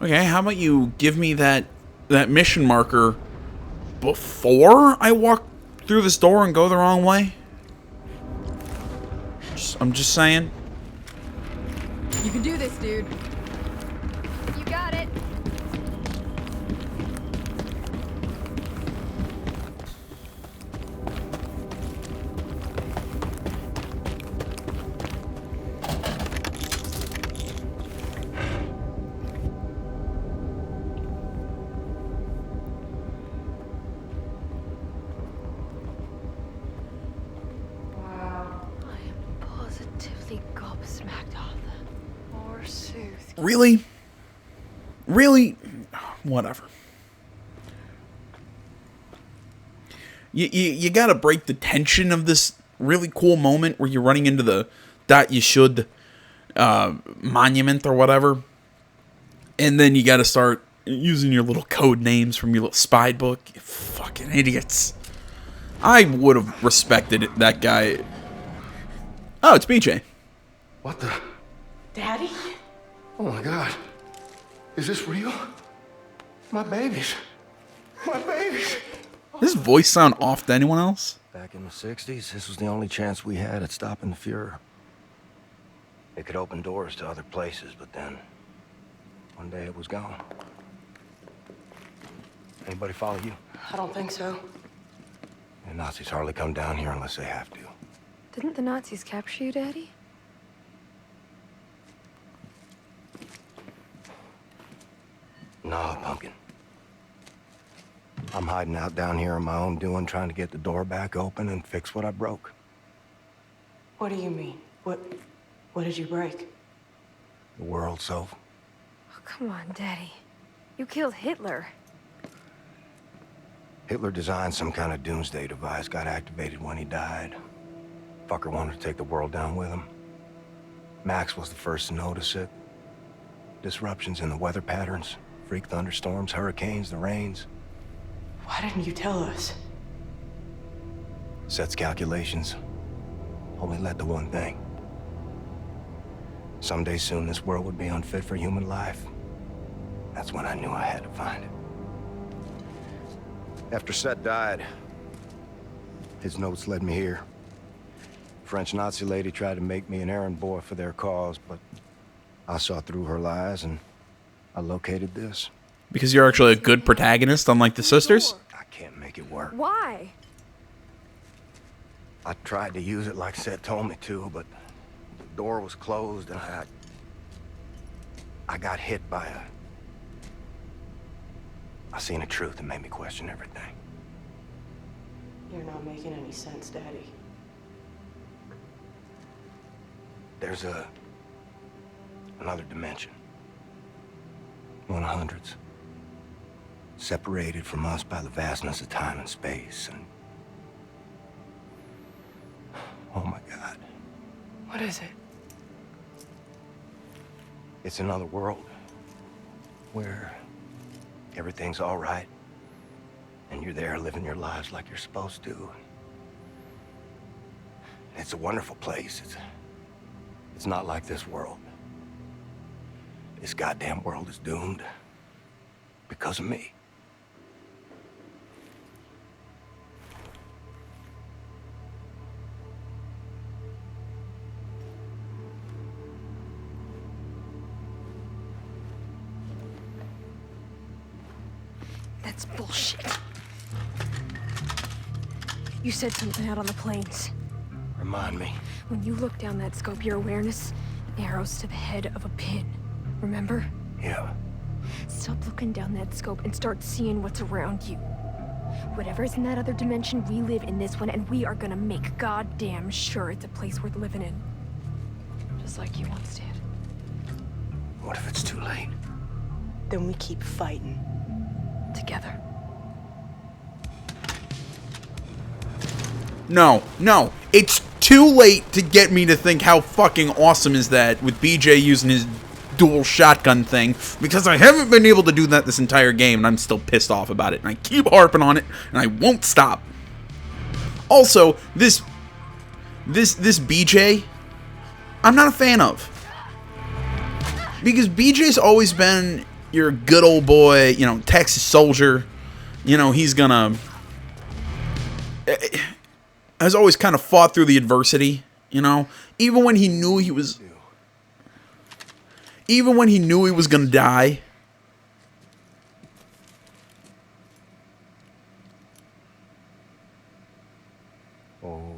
D: Okay, how about you give me that mission marker before I walk through this door and go the wrong way? I'm just saying.
C: You can do this, dude.
A: You got it.
G: Gobsmacked, Arthur. Forsooth.
D: Really? Really? Whatever. You gotta break the tension of this really cool moment where you're running into the that you should monument or whatever. And then you gotta start using your little code names from your little spy book. You fucking idiots. I would have respected that guy. Oh, it's BJ.
H: What the?
G: Daddy?
H: Oh my God. Is this real? My babies. My babies.
D: Does his voice sound off to anyone else?
I: Back in the 60s, this was the only chance we had at stopping the Fuhrer. It could open doors to other places, but then one day it was gone. Anybody follow you?
G: I don't think so.
I: The Nazis hardly come down here unless they have to.
G: Didn't the Nazis capture you, Daddy?
I: No, Pumpkin. I'm hiding out down here on my own doing, trying to get the door back open and fix what I broke.
G: What do you mean? What did you break?
I: The world, Soph.
G: Oh, come on, Daddy. You killed Hitler.
I: Hitler designed some kind of doomsday device, got activated when he died. Fucker wanted to take the world down with him. Max was the first to notice it. Disruptions in the weather patterns, freak thunderstorms, hurricanes, the rains.
G: Why didn't you tell us?
I: Seth's calculations only led to one thing. Someday soon, this world would be unfit for human life. That's when I knew I had to find it. After Seth died, his notes led me here. French Nazi lady tried to make me an errand boy for their cause, but I saw through her lies and I located this.
D: Because you're actually a good protagonist, unlike the sisters?
I: I can't make it work.
G: Why?
I: I tried to use it like Seth told me to, but the door was closed and I got hit by I seen a truth that made me question everything.
G: You're not making any sense, Daddy.
I: There's another dimension. One of hundreds. Separated from us by the vastness of time and space, and oh my God.
G: What is it?
I: It's another world where everything's all right and you're there living your lives like you're supposed to. It's a wonderful place. It's not like this world. This goddamn world is doomed because of me.
G: That's bullshit. You said something out on the plains.
I: Remind me.
C: When you look down that scope, your awareness narrows to the head of a pin. Remember?
I: Yeah.
C: Stop looking down that scope and start seeing what's around you. Whatever's in that other dimension, we live in this one, and we are gonna make goddamn sure it's a place worth living in. Just like you once did.
I: What if it's too late?
G: Then we keep fighting.
C: Together.
D: No, no. It's too late to get me to think how fucking awesome is that with BJ using his dual shotgun thing, because I haven't been able to do that this entire game, and I'm still pissed off about it, and I keep harping on it, and I won't stop. Also, this BJ, I'm not a fan of. Because BJ's always been your good old boy, you know, Texas soldier. You know, he's gonna... has always kind of fought through the adversity, you know? Even when he knew he was... Even when he knew he was gonna die.
I: Holy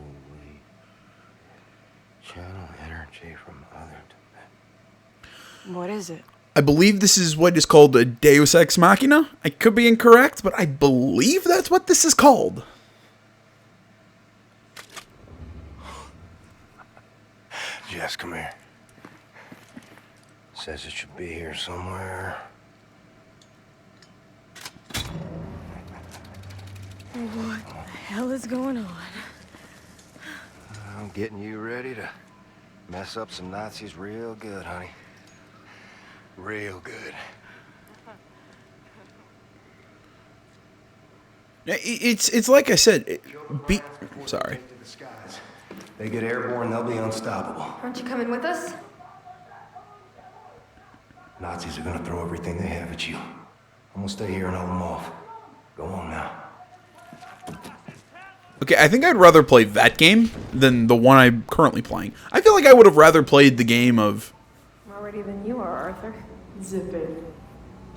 I: channel energy from other dimensions.
G: What is it?
D: I believe this is what is called a Deus Ex Machina. I could be incorrect, but I believe that's what this is called.
I: Jess, come here. Says it should be here somewhere.
C: What the hell is going on?
I: I'm getting you ready to mess up some Nazis real good, honey. Real good.
D: It's like I said. Sorry.
I: They get airborne, they'll be unstoppable.
A: Aren't you coming with us?
I: Nazis are gonna throw everything they have at you. I'm gonna stay here and hold them off. Go on now.
D: Okay, I think I'd rather play that game than the one I'm currently playing. I feel like I would have rather played the game of...
C: More ready than you are, Arthur.
G: Zip it.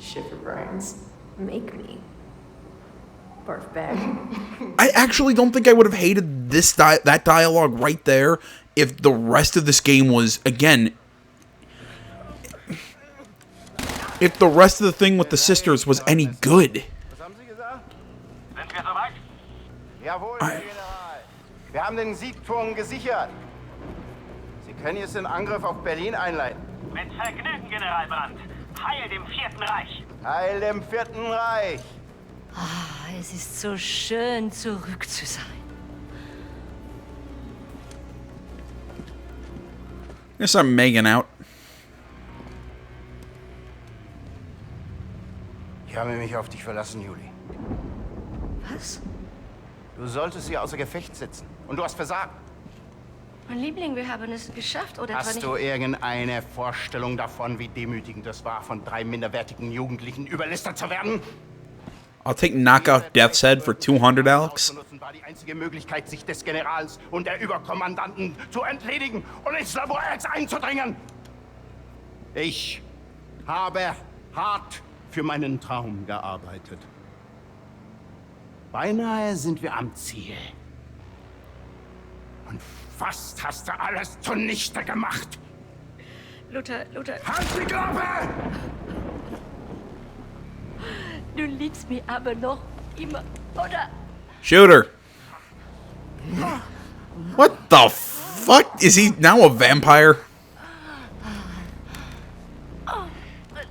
G: Shiver brains.
C: Make me. Barf bag.
D: I actually don't think I would have hated this that dialogue right there if the rest of this game was, again... If the rest of the thing with the sisters was any good.
J: Jawohl, Herr General. Wir haben den Siegturm gesichert. Sie können jetzt den Angriff auf Berlin einleiten.
K: Mit Vergnügen, General Brandt. Heil dem Vierten Reich.
J: Heil dem Vierten Reich.
L: Ah, es ist so schön, zurück zu sein.
D: Guess I'm making out.
J: Ich habe mich auf dich verlassen, Juli.
L: Was?
J: Du solltest sie außer Gefecht setzen. Und du hast versagt.
L: Mein Liebling, wir haben es geschafft, oder etwa
J: Hast
L: nicht?
J: du irgendeine Vorstellung davon, wie demütigend es war, von 3 minderwertigen Jugendlichen überlistet zu werden?
D: I'll take knockout Death's Head for 200, Alex.
J: War die einzige Möglichkeit, sich des Generals und der Überkommandanten zu entledigen und ins Labor X einzudringen. Ich habe hart für meinen Traum gearbeitet. Beinahe sind wir am Ziel. Und fast hast du alles zunichte gemacht.
L: Luther.
J: Halt die Klappe!
L: Du liebst mich aber noch immer, oder?
D: Shooter. What the fuck? Is he now a vampire?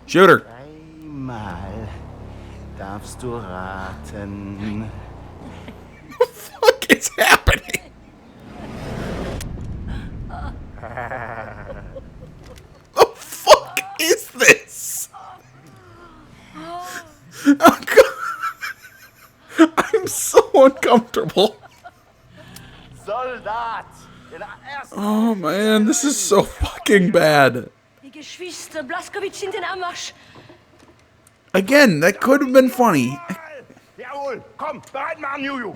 D: Shooter.
J: Einmal darfst du raten.
D: What the fuck is happening? What the fuck is this? Oh, God. I'm so uncomfortable.
J: Soldat!
D: Oh man, this is so fucking bad.
L: Die Geschwister Blaskowitz sind in Anmarsch.
D: Again, that could have been funny.
J: Jawohl, komm, bereit machen, Juju.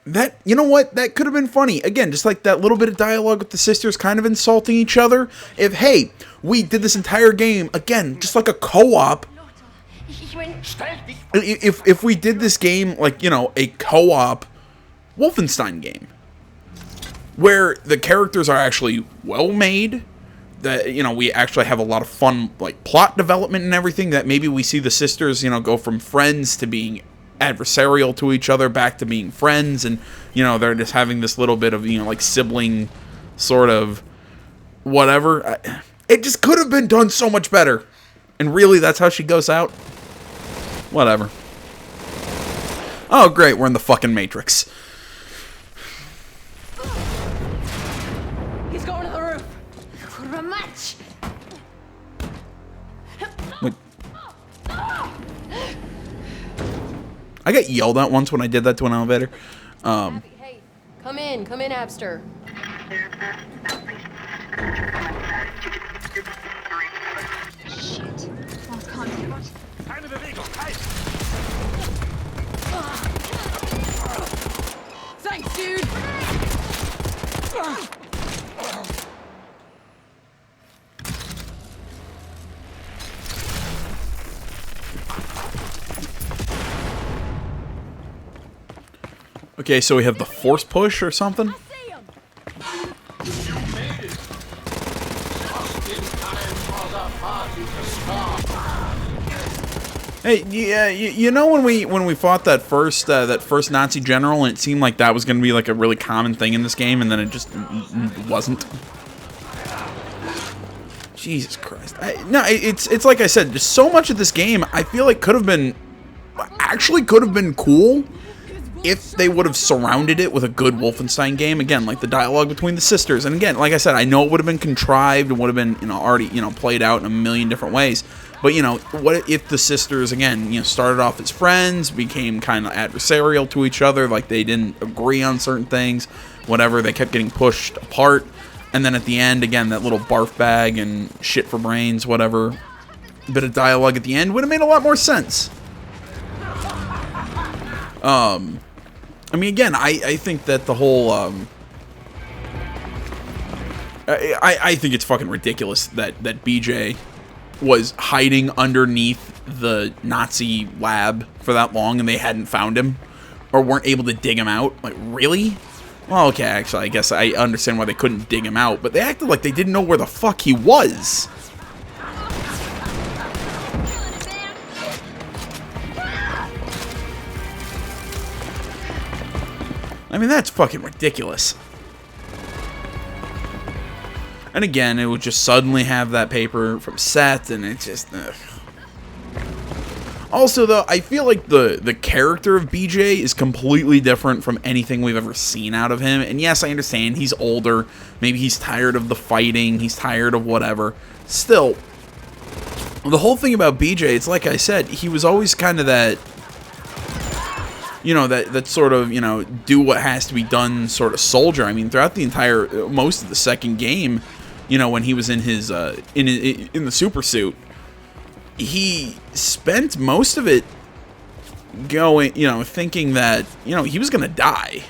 D: That, you know what? That could have been funny. Again, just like that little bit of dialogue with the sisters kind of insulting each other. If, hey, we did this entire game, again, just like a co-op.
L: Ich mein,
J: Stell dich
D: if we did this game like, you know, a co-op Wolfenstein game, where the characters are actually well made, that, you know, we actually have a lot of fun, like, plot development and everything, that maybe we see the sisters, you know, go from friends to being adversarial to each other, back to being friends, and, you know, they're just having this little bit of, you know, like, sibling sort of whatever. It just could have been done so much better. And really, that's how she goes out? Whatever. Oh, great, we're in the fucking Matrix.
L: He's going to the roof. For a match.
D: Wait. I got yelled at once when I did that to an elevator.
L: Hey, come in, Abster.
A: Shit. Lost contact.
K: Keine Bewegung. Halt!
L: Thanks, dude.
D: Okay, so we have the force push or something? Hey, yeah, you know when we fought that first Nazi general, and it seemed like that was going to be like a really common thing in this game, and then it just wasn't. Jesus Christ! It's like I said, just so much of this game I feel like could have been cool if they would have surrounded it with a good Wolfenstein game. Again, like the dialogue between the sisters, and again, like I said, I know it would have been contrived and would have been, you know, already, you know, played out in a million different ways. But, you know, what if the sisters, again, you know, started off as friends, became kind of adversarial to each other, like they didn't agree on certain things, whatever, they kept getting pushed apart, and then at the end, again, that little barf bag and shit for brains, whatever, bit of dialogue at the end would have made a lot more sense. I mean, again, I think that the whole, I think it's fucking ridiculous that BJ was hiding underneath the Nazi lab for that long and they hadn't found him or weren't able to dig him out. Like, really? Well, okay, actually, I guess I understand why they couldn't dig him out, but they acted like they didn't know where the fuck he was. I mean, that's fucking ridiculous. And again, it would just suddenly have that paper from set, and it's just... Also, though, I feel like the character of BJ is completely different from anything we've ever seen out of him. And yes, I understand, he's older. Maybe he's tired of the fighting. He's tired of whatever. Still, the whole thing about BJ, it's like I said, he was always kind of that... You know, that sort of, you know, do what has to be done sort of soldier. I mean, throughout the entire, most of the second game, you know, when he was in his, in the super suit, he spent most of it going, you know, thinking that, you know, he was going to die.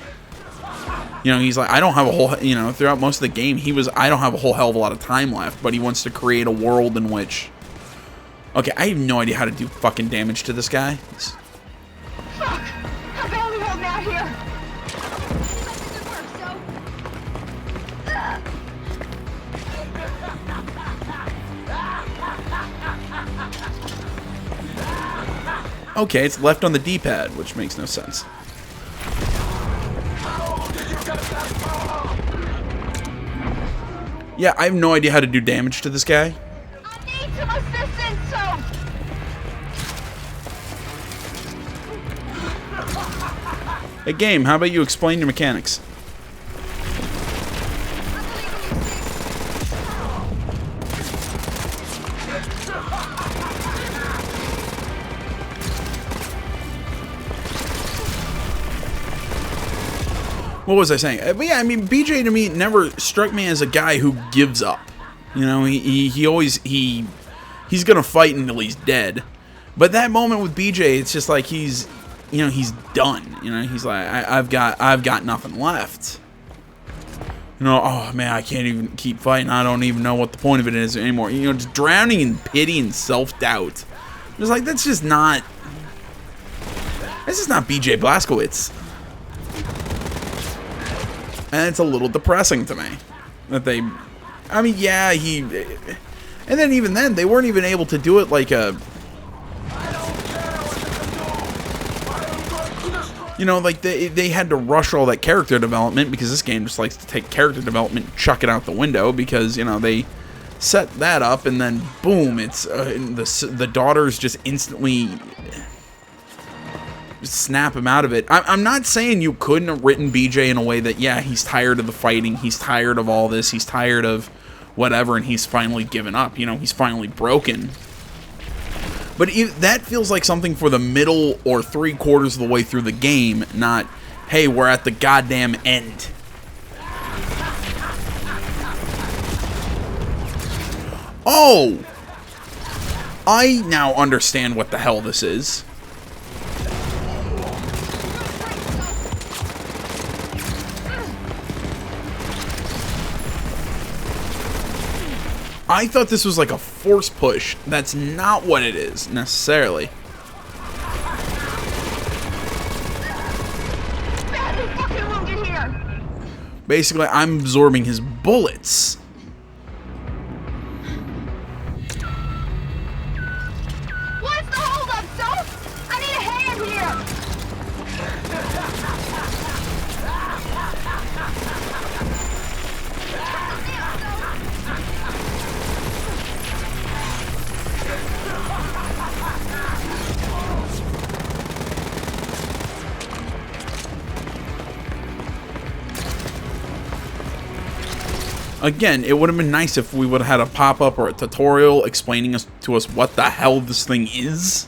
D: You know, he's like, I don't have a whole, you know, throughout most of the game, I don't have a whole hell of a lot of time left, but he wants to create a world in which, okay, I have no idea how to do fucking damage to this guy. Okay, it's left on the D-pad, which makes no sense. Yeah, I have no idea how to do damage to this guy.
A: I need some assistance, so...
D: Hey, game, how about you explain your mechanics? What was I saying? But yeah, I mean, BJ to me never struck me as a guy who gives up. You know, he always, he's gonna fight until he's dead. But that moment with BJ, it's just like he's, you know, he's done. You know, he's like, I've got nothing left. You know, oh man, I can't even keep fighting. I don't even know what the point of it is anymore. You know, just drowning in pity and self-doubt. It's like, that's just not, This is not BJ Blazkowicz. And it's a little depressing to me that they, I mean, yeah, and then even then, they weren't even able to do it like a, you know, like they had to rush all that character development because this game just likes to take character development and chuck it out the window because, you know, they set that up and then boom, it's the daughters just instantly snap him out of it. I'm not saying you couldn't have written BJ in a way that, yeah, he's tired of the fighting, he's tired of all this, he's tired of whatever, and he's finally given up, you know, he's finally broken. But that feels like something for the middle or 3/4 of the way through the game, not, hey, we're at the goddamn end. Oh! I now understand what the hell this is. I thought this was like a force push. That's not what it is, necessarily. Basically, I'm absorbing his bullets.
A: What's the holdup, Soap? I need a hand here!
D: Again, it would have been nice if we would have had a pop-up or a tutorial explaining to us what the hell this thing is.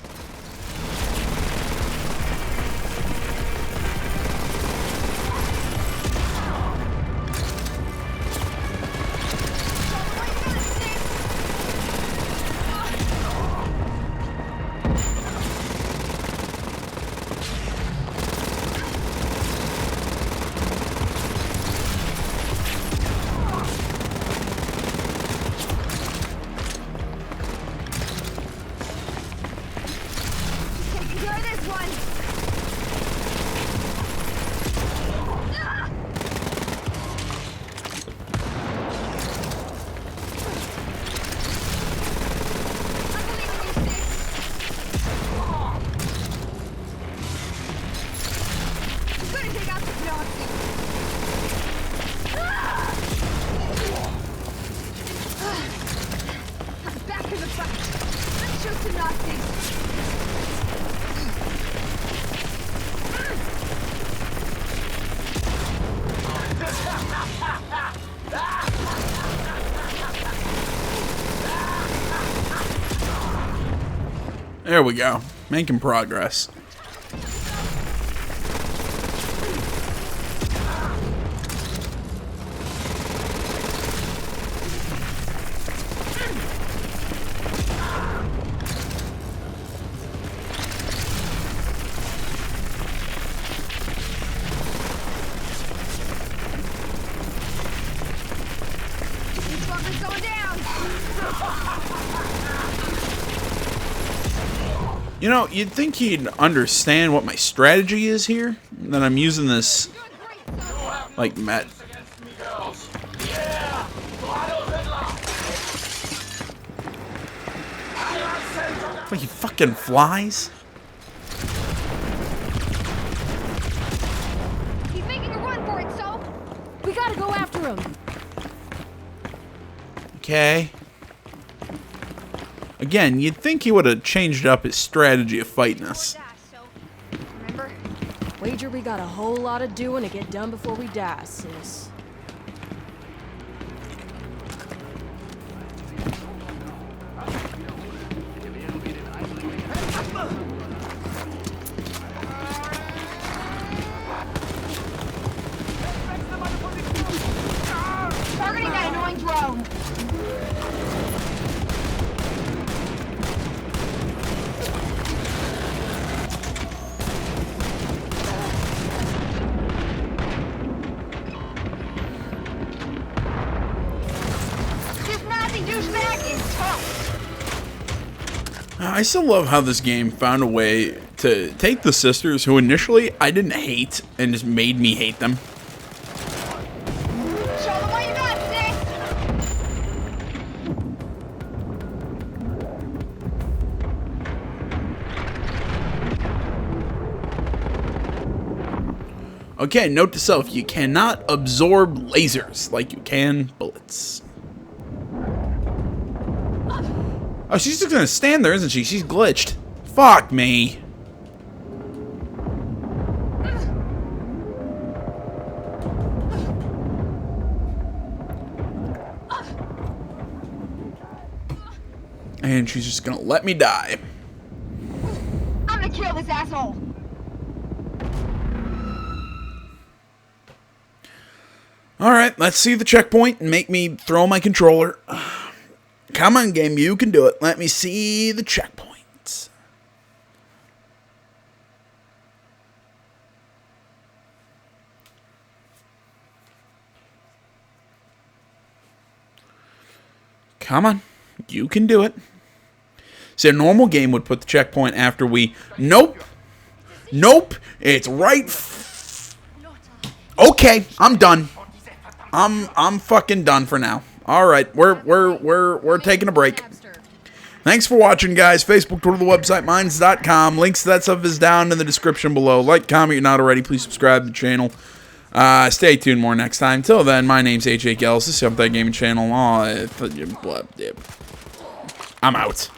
D: There we go. Making progress. You know, you'd think he'd understand what my strategy is here. That I'm using this, like, Like, he fucking flies?
A: He's making a run for it, Soap! We gotta go after him!
D: Okay. Again, you'd think he would have changed up his strategy of fighting us.
L: Remember? Wager we got a whole lot of doing to get done before we die, sis.
A: Targeting that annoying drone!
D: I still love how this game found a way to take the sisters, who initially I didn't hate and just made me hate them.
A: Show them what you got, sis.
D: Okay, note to self, you cannot absorb lasers like you can bullets. Oh, she's just gonna stand there, isn't she? She's glitched. Fuck me. And she's just gonna let me die.
A: I'm gonna kill this asshole.
D: Alright, let's see the checkpoint and make me throw my controller. Come on, game, you can do it. Let me see the checkpoint. Come on, you can do it. See, a normal game would put the checkpoint after we... Nope. Nope. It's right... Okay, I'm done. I'm fucking done for now. All right, we're taking a break. Thanks for watching, guys. Facebook, Twitter, the website, minds.com. Links to that stuff is down in the description below. Like, comment, you're not already. Please subscribe to the channel. Stay tuned more next time. Till then, my name's AJ Gels. This is That Gaming Channel. I'm out.